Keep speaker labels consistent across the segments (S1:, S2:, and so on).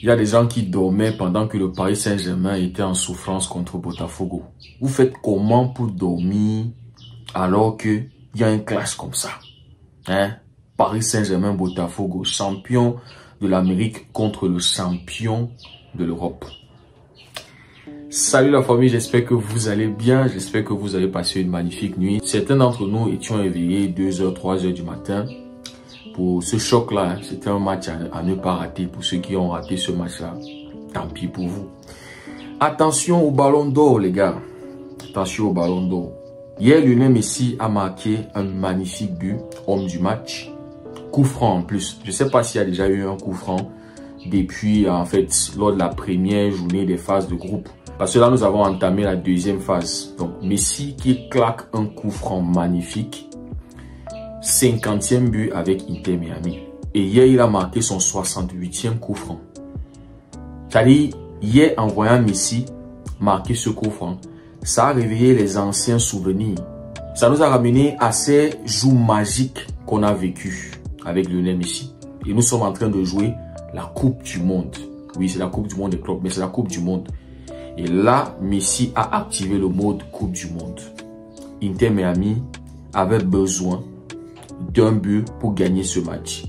S1: Il y a des gens qui dormaient pendant que le Paris Saint-Germain était en souffrance contre Botafogo. Vous faites comment pour dormir alors qu'il y a un clash comme ça? Hein? Paris Saint-Germain, Botafogo, champion de l'Amérique contre le champion de l'Europe. Salut la famille, j'espère que vous allez bien, j'espère que vous avez passé une magnifique nuit. Certains d'entre nous étions éveillés 2h, 3h du matin. Pour ce choc-là, c'était un match à ne pas rater. Pour ceux qui ont raté ce match-là, tant pis pour vous. Attention au ballon d'or, les gars. Attention au ballon d'or. Hier, Lionel Messi a marqué un magnifique but, homme du match. Coup franc en plus. Je ne sais pas s'il y a déjà eu un coup franc depuis, en fait, lors de la première journée des phases de groupe. Parce que là, nous avons entamé la deuxième phase. Donc, Messi qui claque un coup franc magnifique. 50e but avec Inter Miami. Et hier, il a marqué son 68e coup franc. C'est-à-dire, hier, en voyant Messi marquer ce coup franc, ça a réveillé les anciens souvenirs. Ça nous a ramené à ces jours magiques qu'on a vécu avec Lionel Messi. Et nous sommes en train de jouer la Coupe du Monde. Oui, c'est la Coupe du Monde des clubs, mais c'est la Coupe du Monde. Et là, Messi a activé le mode Coupe du Monde. Inter Miami avait besoin d'un but pour gagner ce match.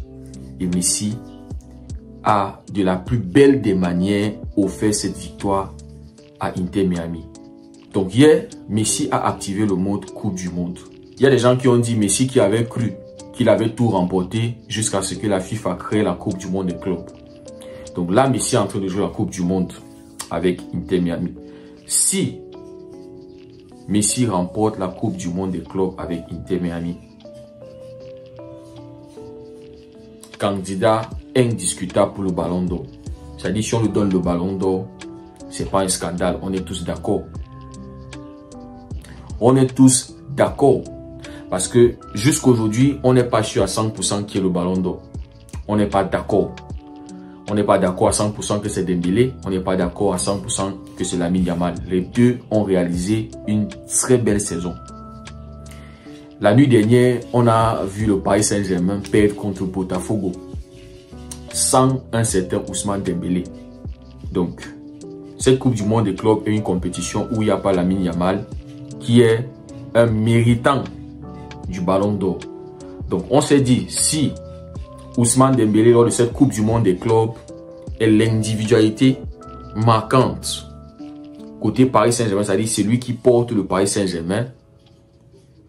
S1: Et Messi a, de la plus belle des manières, offert cette victoire à Inter Miami. Donc hier, Messi a activé le mode Coupe du Monde. Il y a des gens qui ont dit Messi qui avait cru qu'il avait tout remporté jusqu'à ce que la FIFA crée la Coupe du Monde des clubs. Donc là, Messi est en train de jouer la Coupe du Monde avec Inter Miami. Si Messi remporte la Coupe du Monde des clubs avec Inter Miami, candidat indiscutable pour le ballon d'or. C'est-à-dire, si on lui donne le ballon d'or, c'est pas un scandale. On est tous d'accord. On est tous d'accord. Parce que jusqu'aujourd'hui, on n'est pas sûr à 100% qui est le ballon d'or. On n'est pas d'accord. On n'est pas d'accord à 100% que c'est Dembélé. On n'est pas d'accord à 100% que c'est Lamine Yamal. Les deux ont réalisé une très belle saison. La nuit dernière, on a vu le Paris Saint-Germain perdre contre Botafogo sans un certain Ousmane Dembélé. Donc, cette Coupe du Monde des clubs est une compétition où il n'y a pas Lamine Yamal qui est un méritant du ballon d'or. Donc, on s'est dit, si Ousmane Dembélé lors de cette Coupe du Monde des clubs est l'individualité marquante côté Paris Saint-Germain, c'est-à-dire celui qui porte le Paris Saint-Germain,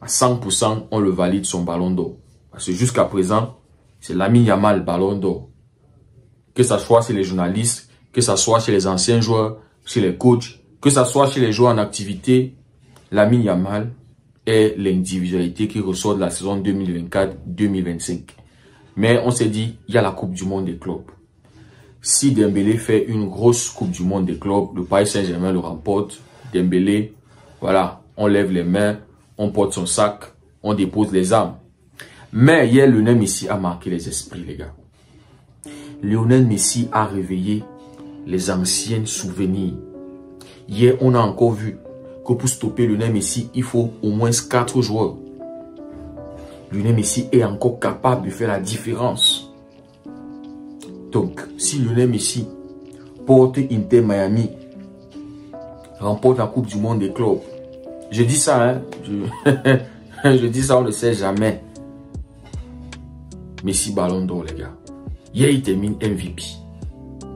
S1: à 100%, on le valide son ballon d'or. Parce que jusqu'à présent, c'est Lamine Yamal ballon d'or. Que ce soit chez les journalistes, que ce soit chez les anciens joueurs, chez les coachs, que ce soit chez les joueurs en activité, Lamine Yamal est l'individualité qui ressort de la saison 2024-2025. Mais on s'est dit, il y a la Coupe du Monde des clubs. Si Dembélé fait une grosse Coupe du Monde des clubs, le Paris Saint-Germain le remporte. Dembélé, voilà, on lève les mains. On porte son sac, on dépose les armes. Mais hier, Lionel Messi a marqué les esprits, les gars. Lionel Messi a réveillé les anciens souvenirs. Hier, on a encore vu que pour stopper Lionel Messi, il faut au moins 4 joueurs. Lionel Messi est encore capable de faire la différence. Donc, si Lionel Messi porte Inter Miami, remporte la Coupe du Monde des clubs, je dis ça, hein. Je dis ça, on ne le sait jamais. Messi ballon d'or, les gars. Hier, il termine MVP.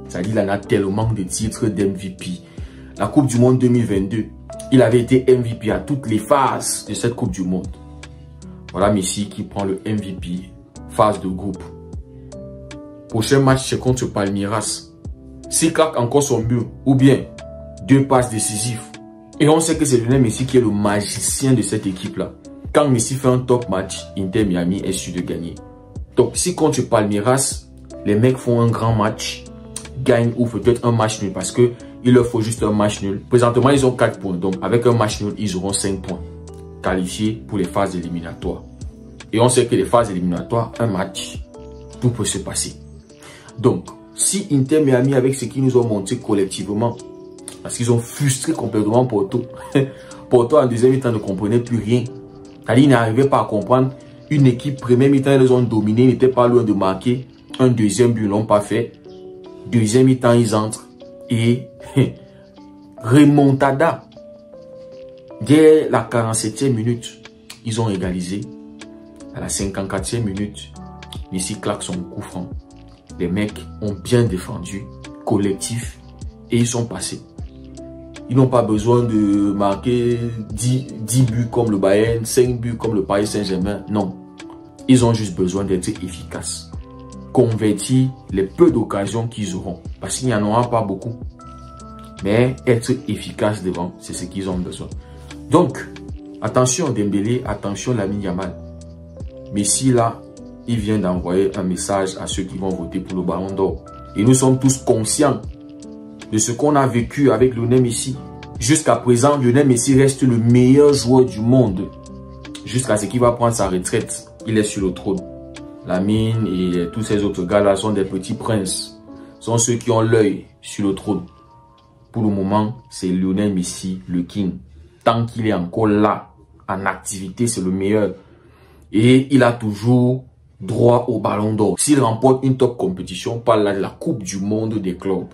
S1: C'est-à-dire, il en a tellement de titres d'MVP. La Coupe du Monde 2022, il avait été MVP à toutes les phases de cette Coupe du Monde. Voilà Messi qui prend le MVP, phase de groupe. Prochain match, c'est contre Palmeiras. S'il claque encore son but, ou bien 2 passes décisives, et on sait que c'est Lionel Messi qui est le magicien de cette équipe-là. Quand Messi fait un top match, Inter Miami est sûr de gagner. Donc, si contre Palmeiras, les mecs font un grand match, gagnent ou peut-être un match nul, parce qu'il leur faut juste un match nul. Présentement, ils ont 4 points. Donc, avec un match nul, ils auront 5 points. Qualifiés pour les phases éliminatoires. Et on sait que les phases éliminatoires, un match, tout peut se passer. Donc, si Inter Miami, avec ce qu'ils nous ont montré collectivement, parce qu'ils ont frustré complètement Porto. Porto, en deuxième mi-temps, ne comprenait plus rien. C'est-à-dire, ils n'arrivaient pas à comprendre. Une équipe, première mi-temps, ils les ont dominé, n'étaient pas loin de marquer. Un deuxième but, ils ne l'ont pas fait. Deuxième mi-temps, ils entrent et remontada. Dès la 47e minute, ils ont égalisé. À la 54e minute, Messi claque son coup franc. Les mecs ont bien défendu, collectif, et ils sont passés. Ils n'ont pas besoin de marquer 10 buts comme le Bayern, 5 buts comme le Paris Saint-Germain. Non. Ils ont juste besoin d'être efficaces. Convertir les peu d'occasions qu'ils auront. Parce qu'il n'y en aura pas beaucoup. Mais être efficace devant, c'est ce qu'ils ont besoin. Donc, attention Dembélé, attention Lamine Yamal. Messi là, il vient d'envoyer un message à ceux qui vont voter pour le Ballon d'Or. Et nous sommes tous conscients de ce qu'on a vécu avec Lionel Messi. Jusqu'à présent, Lionel Messi reste le meilleur joueur du monde. Jusqu'à ce qu'il va prendre sa retraite. Il est sur le trône. Lamine et tous ces autres gars-là sont des petits princes. Sont ceux qui ont l'œil sur le trône. Pour le moment, c'est Lionel Messi, le king. Tant qu'il est encore là, en activité, c'est le meilleur. Et il a toujours droit au Ballon d'Or. S'il remporte une top compétition, par la Coupe du Monde des clubs.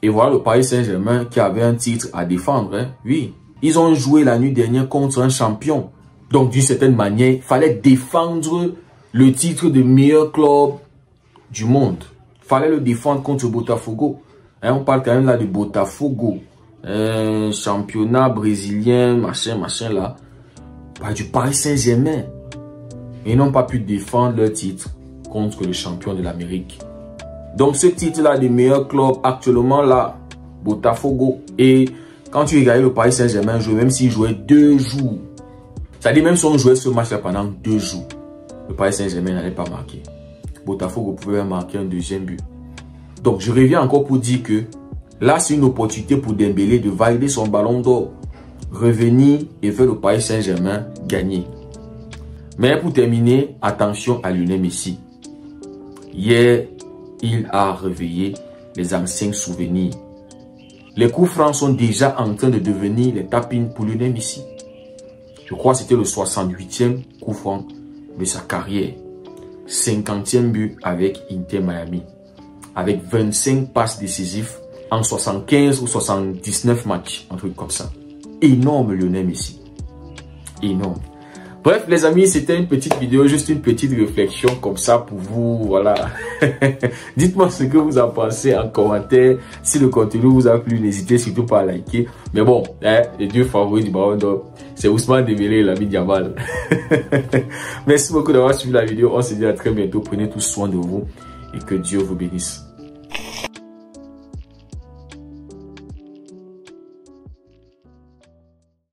S1: Et voilà le Paris Saint-Germain qui avait un titre à défendre. Hein. Oui, ils ont joué la nuit dernière contre un champion. Donc d'une certaine manière, il fallait défendre le titre de meilleur club du monde. Il fallait le défendre contre Botafogo. Hein, on parle quand même là de Botafogo. Un championnat brésilien, machin là. Bah, du Paris Saint-Germain. Ils n'ont pas pu défendre leur titre contre le champion de l'Amérique. Donc ce titre-là de meilleur club actuellement là, Botafogo. Et quand tu regardais le Paris Saint-Germain jouer, même s'il jouait 2 jours, c'est-à-dire même si on jouait ce match-là pendant 2 jours, le Paris Saint-Germain n'allait pas marquer. Botafogo pouvait marquer un deuxième but. Donc je reviens encore pour dire que là c'est une opportunité pour Dembélé de valider son Ballon d'Or, revenir et faire le Paris Saint-Germain gagner. Mais pour terminer, attention à Lionel Messi. Hier, il a réveillé les anciens souvenirs. Les coups francs sont déjà en train de devenir les tapines pour Lionel Messi. Je crois que c'était le 68e coup franc de sa carrière. 50e but avec Inter Miami. Avec 25 passes décisives en 75 ou 79 matchs. Un truc comme ça. Énorme Lionel Messi. Énorme. Bref les amis, c'était une petite vidéo, juste une petite réflexion comme ça pour vous, voilà. Dites-moi ce que vous en pensez en commentaire. Si le contenu vous a plu, n'hésitez surtout pas à liker. Mais bon, hein, les 2 favoris du Ballon d'Or, c'est Ousmane Dembélé et Lamine Yamal. Merci beaucoup d'avoir suivi la vidéo. On se dit à très bientôt. Prenez tous soin de vous et que Dieu vous bénisse.